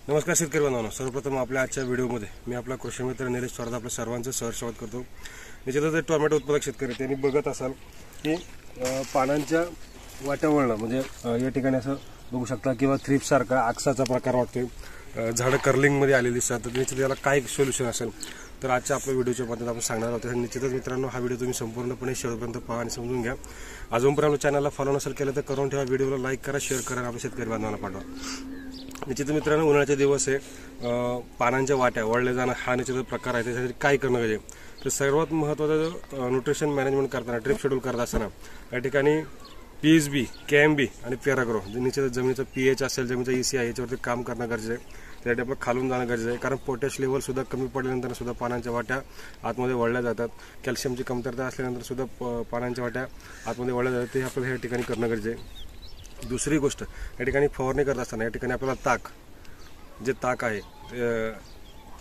नमस्कार शेतकरी बांधवांनो, सर्वप्रथम आपल्या आजच्या व्हिडिओमध्ये मी आपला कृषी मित्र निलेश थोरात आपल्या सर्वांचं सहर्ष स्वागत करतो। निश्चितच टोमॅटो उत्पादक शेतकरी त्यांनी बघत असाल की पानांच्या वाट्या वळणं म्हणजे या ठिकाणी असं बघू शकता किंवा थ्रिप सारखा आक्साचा प्रकार वाटतोय, झाडं कर्लिंग मध्ये आलेली असतात। तर निश्चित याला काय सोल्युशन असेल तर आजच्या आपल्या व्हिडिओच्या माध्यमातून आपण सांगणार आहोत। निश्चितच मित्रांनो, हा व्हिडिओ तुम्ही संपूर्णपणे शेवटपर्यंत पहा आणि समजून घ्या। अजूनपर्यंत आपल्या चॅनलला फॉलो नसेल केलं तर करून ठेवा, व्हिडिओला लाईक करा, शेअर करा आणि आपल्या शेतकरी बांधवांना पाठवा। निश्चित मित्रांनो, उन्हाळ्याचे दिवस आहे, पानांच्या वाट्या वळले जाणं हा निश्चित प्रकार आहे। त्यासाठी काय करणं गरजेचं तर सर्वात महत्त्वाचा जो न्यूट्रिशन मॅनेजमेंट करताना ड्रिप शेड्यूल करत असताना या ठिकाणी PSB, KMB आणि पॅराग्रो निश्चित जमिनीचं pH असेल, जमिनीचा EC आहे याच्यावरती काम करणं गरजेचं आहे। त्यासाठी आपलं खालून जाणं गरजेचं आहे, कारण पोटॅश लेवल सुद्धा कमी पडल्यानंतर सुद्धा पानांच्या वाट्या आतमध्ये वळल्या जातात। कॅल्शियमची कमतरता असल्यानंतर सुद्धा पानांच्या वाट्या आतमध्ये वळल्या जातात, ते आपल्याला या ठिकाणी करणं गरजेचं आहे। दुसरी गोष्ट, या ठिकाणी फवारणी करत असताना या ठिकाणी आपल्याला ताक आहे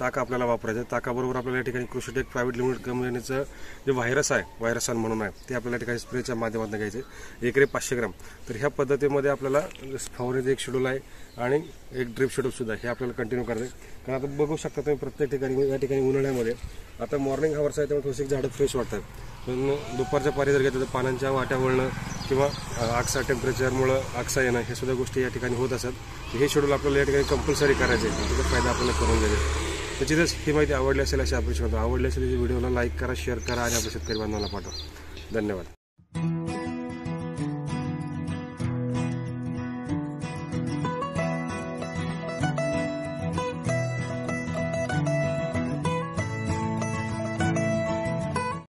ताक आपल्याला वापरायचं आहे। ताकाबरोबर आपल्याला या ठिकाणी कृषीटेक प्रायव्हेट लिमिटेड कंपनीचं जे व्हायरसन म्हणून आहे ते आपल्याला या ठिकाणी स्प्रेच्या माध्यमातून घ्यायचे, एकरी 500 ग्राम। तर ह्या पद्धतीमध्ये आपल्याला फवारणीचं एक शेड्यूल आहे आणि एक ड्रिप शेड्यूल सुद्धा हे आपल्याला कंटिन्यू करायचं आहे। कारण आता बघू शकता तुम्ही प्रत्येक ठिकाणी या ठिकाणी उन्हाळ्यामध्ये आता मॉर्निंग हवर्स आहे त्यामुळे थोडीशी झाडं फ्रेश वाटतात, पण दुपारच्या पारी जर घेतलं तर पानांच्या वाट्या वळणं किंवा आक्सा टेम्परेचरमुळे आक्सा येणं हे सुद्धा गोष्टी या ठिकाणी होत असतात। हे शेड्यूल आपल्याला या ठिकाणी कंपल्सरी करायचे आहे, त्याचा फायदा आपल्याला करून घ्यायचा। त्याचीच ही माहिती आवडली असेल अशी अपेक्षा करतो। आवडली असेल तर व्हिडिओला लाईक करा, शेअर करा आणि आपल्या शेतकरी बांधवांना पाठवा। धन्यवाद।